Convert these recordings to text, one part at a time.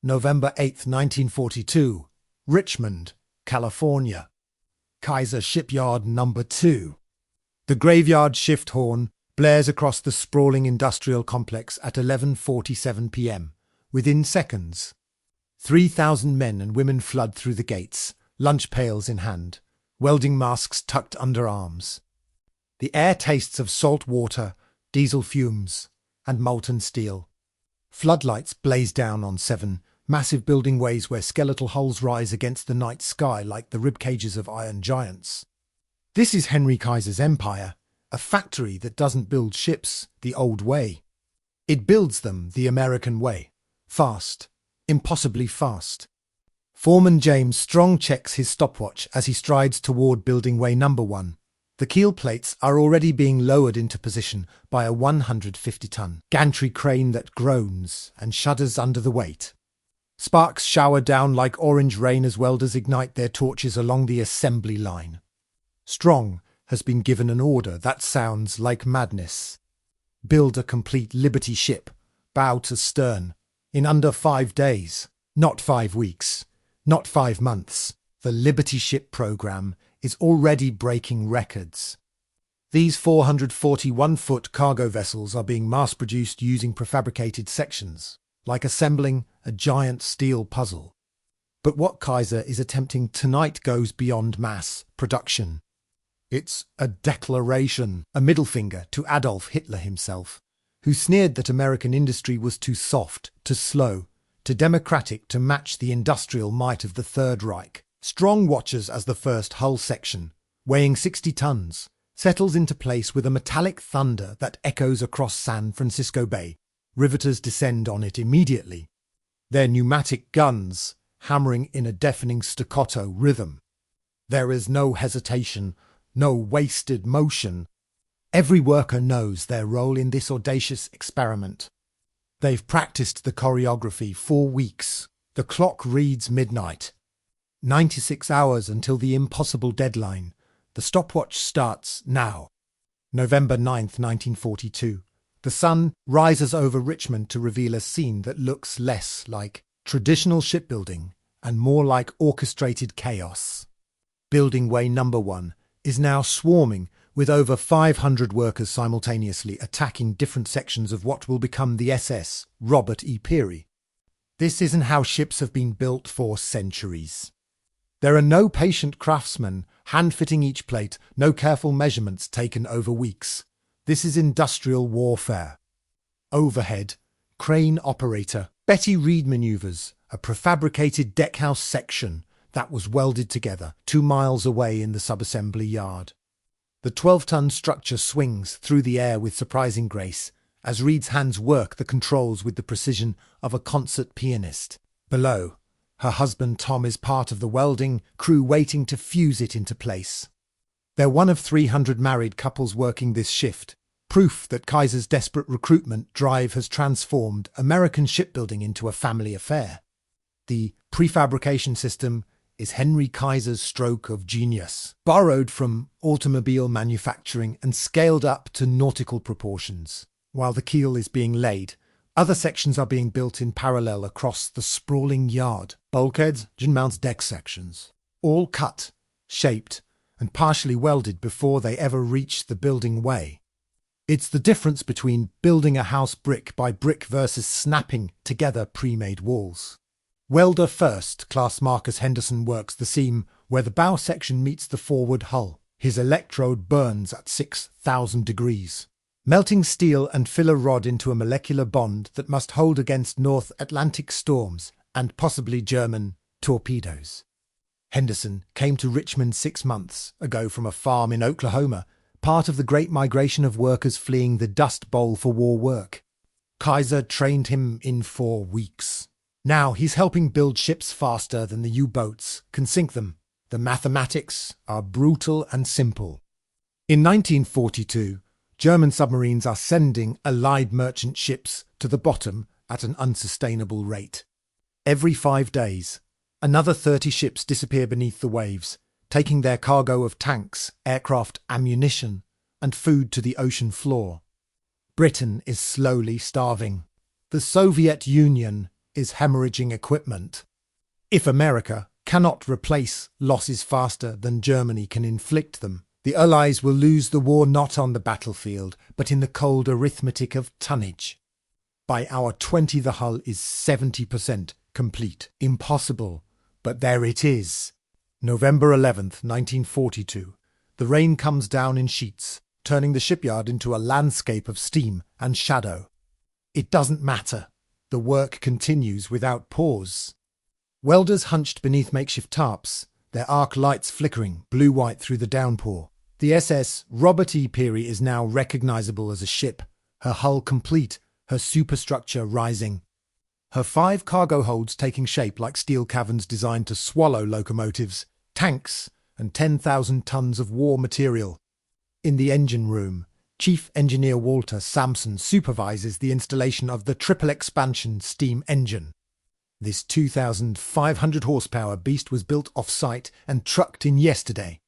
November 8, 1942, Richmond, California. Kaiser Shipyard No. 2. The graveyard shift horn blares across the sprawling industrial complex at 11:47 p.m. Within seconds, 3,000 men and women flood through the gates, lunch pails in hand, welding masks tucked under arms. The air tastes of salt water, diesel fumes, and molten steel. Floodlights blaze down on 7 massive building ways where skeletal hulls rise against the night sky like the ribcages of iron giants. This is Henry Kaiser's empire, a factory that doesn't build ships the old way. It builds them the American way. Fast. Impossibly fast. Foreman James Strong checks his stopwatch as he strides toward building way No. 1. The keel plates are already being lowered into position by a 150-ton gantry crane that groans and shudders under the weight. Sparks shower down like orange rain as welders ignite their torches along the assembly line. Strong has been given an order that sounds like madness. Build a complete Liberty ship, bow to stern, in under 5 days. Not 5 weeks, not 5 months. The Liberty ship program is already breaking records. These 441-foot cargo vessels are being mass-produced using prefabricated sections, like assembling a giant steel puzzle. But what Kaiser is attempting tonight goes beyond mass production. It's a declaration, a middle finger to Adolf Hitler himself, who sneered that American industry was too soft, too slow, too democratic to match the industrial might of the Third Reich. Strong watches as the first hull section, weighing 60 tons, settles into place with a metallic thunder that echoes across San Francisco Bay. Riveters descend on it immediately, their pneumatic guns hammering in a deafening staccato rhythm. There is no hesitation, no wasted motion. Every worker knows their role in this audacious experiment. They've practiced the choreography for weeks. The clock reads midnight. 96 hours until the impossible deadline. The stopwatch starts now. November 9th, 1942. The sun rises over Richmond to reveal a scene that looks less like traditional shipbuilding and more like orchestrated chaos. Building way No. 1 is now swarming with over 500 workers simultaneously attacking different sections of what will become the SS Robert E. Peary. This isn't how ships have been built for centuries. There are no patient craftsmen hand-fitting each plate, no careful measurements taken over weeks. This is industrial warfare. Overhead, crane operator Betty Reed maneuvers a prefabricated deckhouse section that was welded together 2 miles away in the subassembly yard. The 12-ton structure swings through the air with surprising grace as Reed's hands work the controls with the precision of a concert pianist. Below, her husband Tom is part of the welding crew waiting to fuse it into place. They're one of 300 married couples working this shift, proof that Kaiser's desperate recruitment drive has transformed American shipbuilding into a family affair. The prefabrication system is Henry Kaiser's stroke of genius, borrowed from automobile manufacturing and scaled up to nautical proportions. While the keel is being laid, other sections are being built in parallel across the sprawling yard. Bulkheads, mount deck sections, all cut, shaped, and partially welded before they ever reach the building way. It's the difference between building a house brick by brick versus snapping together pre-made walls. Welder first class Marcus Henderson works the seam where the bow section meets the forward hull. His electrode burns at 6,000 degrees, melting steel and filler rod into a molecular bond that must hold against North Atlantic storms and possibly German torpedoes. Henderson came to Richmond 6 months ago from a farm in Oklahoma, part of the great migration of workers fleeing the Dust Bowl for war work. Kaiser trained him in 4 weeks. Now he's helping build ships faster than the U-boats can sink them. The mathematics are brutal and simple. In 1942, German submarines are sending Allied merchant ships to the bottom at an unsustainable rate. Every 5 days, another 30 ships disappear beneath the waves, taking their cargo of tanks, aircraft, ammunition, and food to the ocean floor. Britain is slowly starving. The Soviet Union is hemorrhaging equipment. If America cannot replace losses faster than Germany can inflict them, the Allies will lose the war not on the battlefield, but in the cold arithmetic of tonnage. By hour 20 the hull is 70% complete. Impossible, but there it is. November 11th, 1942. The rain comes down in sheets, turning the shipyard into a landscape of steam and shadow. It doesn't matter. The work continues without pause. Welders hunched beneath makeshift tarps, their arc lights flickering blue-white through the downpour. The SS Robert E. Peary is now recognizable as a ship, her hull complete, her superstructure rising. Her 5 cargo holds taking shape like steel caverns designed to swallow locomotives, tanks, and 10,000 tons of war material. In the engine room, Chief Engineer Walter Sampson supervises the installation of the triple expansion steam engine. This 2,500 horsepower beast was built off-site and trucked in yesterday.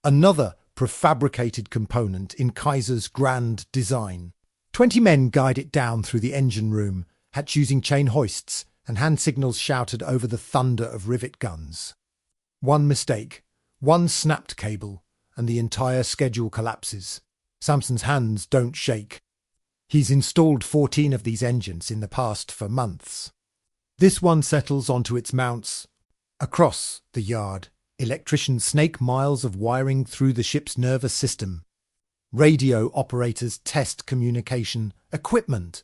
Another prefabricated component in Kaiser's grand design. 20 men guide it down through the engine room, hatch using chain hoists and hand signals shouted over the thunder of rivet guns. One mistake, one snapped cable, and the entire schedule collapses. Sampson's hands don't shake. He's installed 14 of these engines in the past for months. This one settles onto its mounts. Across the yard, electricians snake miles of wiring through the ship's nervous system. Radio operators test communication equipment.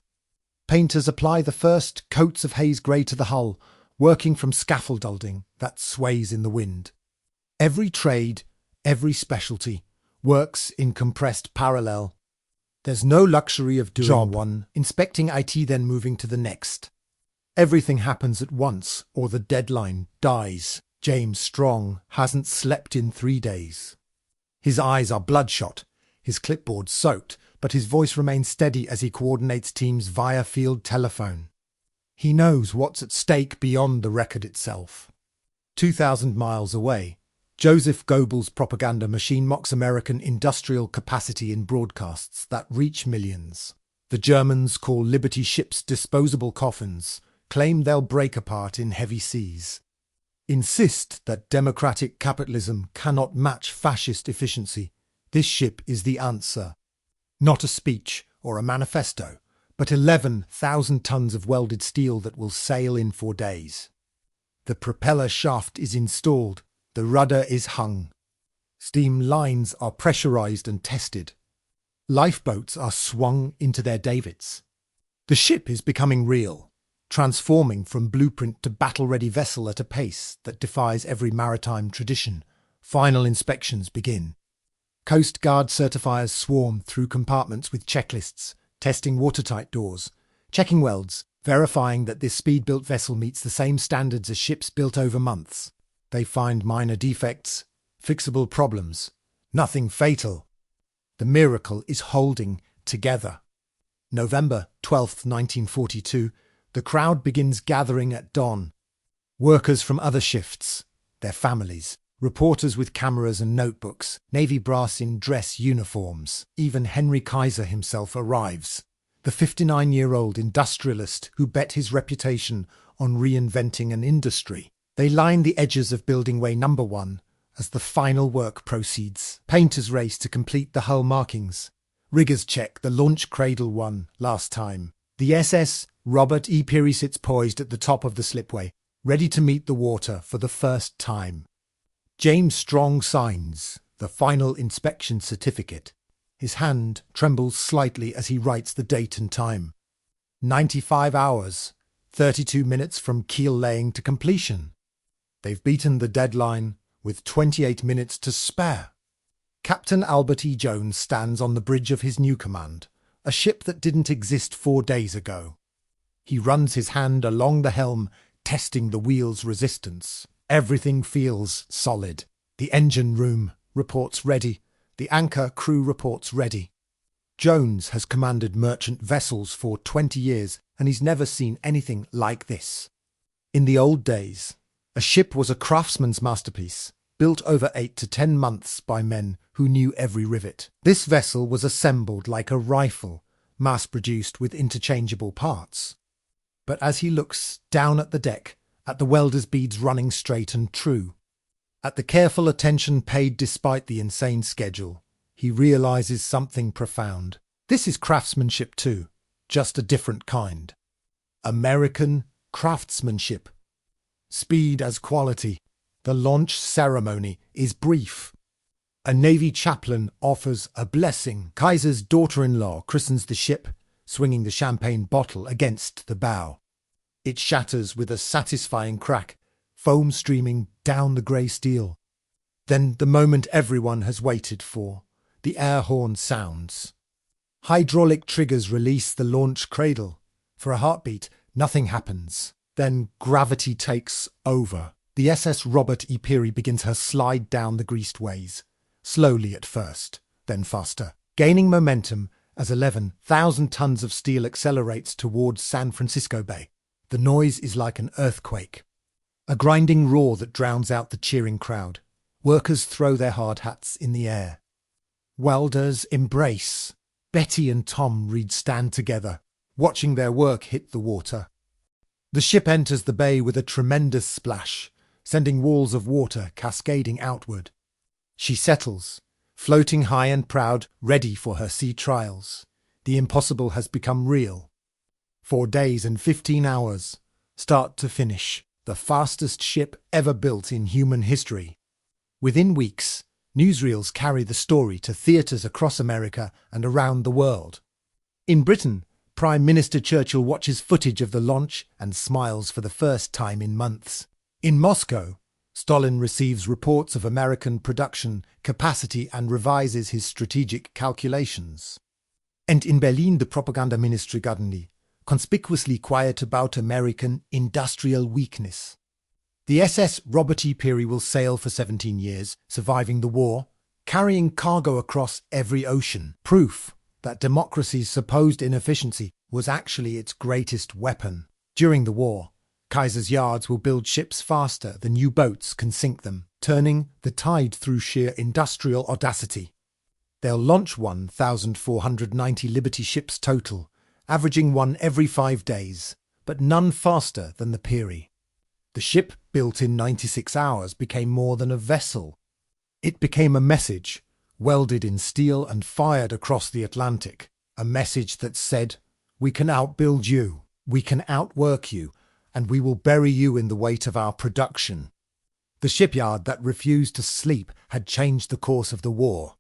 Painters apply the first coats of haze grey to the hull, working from scaffolding that sways in the wind. Every trade, every specialty, works in compressed parallel. There's no luxury of doing one, inspecting IT, then moving to the next. Everything happens at once, or the deadline dies. James Strong hasn't slept in 3 days. His eyes are bloodshot, his clipboard soaked, but his voice remains steady as he coordinates teams via field telephone. He knows what's at stake beyond the record itself. 2,000 miles away, Joseph Goebbels' propaganda machine mocks American industrial capacity in broadcasts that reach millions. The Germans call Liberty ships disposable coffins, claim they'll break apart in heavy seas. Insist that democratic capitalism cannot match fascist efficiency. This ship is the answer. Not a speech or a manifesto, but 11,000 tons of welded steel that will sail in 4 days. The propeller shaft is installed. The rudder is hung. Steam lines are pressurized and tested. Lifeboats are swung into their davits. The ship is becoming real, transforming from blueprint to battle-ready vessel at a pace that defies every maritime tradition. Final inspections begin. Coast Guard certifiers swarm through compartments with checklists, testing watertight doors, checking welds, verifying that this speed-built vessel meets the same standards as ships built over months. They find minor defects, fixable problems, nothing fatal. The miracle is holding together. November 12th, 1942, the crowd begins gathering at dawn. Workers from other shifts, their families, reporters with cameras and notebooks, Navy brass in dress uniforms. Even Henry Kaiser himself arrives, the 59-year-old industrialist who bet his reputation on reinventing an industry. They line the edges of Building Way No. 1 as the final work proceeds. Painters race to complete the hull markings. Riggers check the launch cradle one last time. The SS Robert E. Peary sits poised at the top of the slipway, ready to meet the water for the first time. James Strong signs the final inspection certificate. His hand trembles slightly as he writes the date and time. 95 hours, 32 minutes from keel laying to completion. They've beaten the deadline with 28 minutes to spare. Captain Albert E. Jones stands on the bridge of his new command, a ship that didn't exist 4 days ago. He runs his hand along the helm, testing the wheel's resistance. Everything feels solid. The engine room reports ready. The anchor crew reports ready. Jones has commanded merchant vessels for 20 years, and he's never seen anything like this. In the old days, a ship was a craftsman's masterpiece, built over 8 to 10 months by men who knew every rivet. This vessel was assembled like a rifle, mass-produced with interchangeable parts. But as he looks down at the deck, at the welder's beads running straight and true, at the careful attention paid despite the insane schedule, he realizes something profound. This is craftsmanship too, just a different kind. American craftsmanship. Speed as quality. The launch ceremony is brief. A Navy chaplain offers a blessing. Kaiser's daughter-in-law christens the ship, swinging the champagne bottle against the bow. It shatters with a satisfying crack, foam streaming down the grey steel. Then the moment everyone has waited for. The air horn sounds. Hydraulic triggers release the launch cradle. For a heartbeat, nothing happens. Then gravity takes over. The SS Robert E. Peary begins her slide down the greased ways. Slowly at first, then faster, gaining momentum as 11,000 tons of steel accelerates towards San Francisco Bay. The noise is like an earthquake. A grinding roar that drowns out the cheering crowd. Workers throw their hard hats in the air. Welders embrace. Betty and Tom Reed stand together, watching their work hit the water. The ship enters the bay with a tremendous splash, sending walls of water cascading outward. She settles, floating high and proud, ready for her sea trials. The impossible has become real. 4 days and 15 hours, start to finish, the fastest ship ever built in human history. Within weeks, newsreels carry the story to theatres across America and around the world. In Britain, Prime Minister Churchill watches footage of the launch and smiles for the first time in months. In Moscow, Stalin receives reports of American production capacity and revises his strategic calculations. And in Berlin, the propaganda ministry Gardenly, conspicuously quiet about American industrial weakness. The SS Robert E. Peary will sail for 17 years, surviving the war, carrying cargo across every ocean. Proof that democracy's supposed inefficiency was actually its greatest weapon. During the war, Kaiser's yards will build ships faster than new boats can sink them, turning the tide through sheer industrial audacity. They'll launch 1,490 Liberty ships total, averaging one every 5 days, but none faster than the Peary. The ship, built in 96 hours, became more than a vessel. It became a message, welded in steel and fired across the Atlantic. A message that said, "We can outbuild you, we can outwork you, and we will bury you in the weight of our production." The shipyard that refused to sleep had changed the course of the war.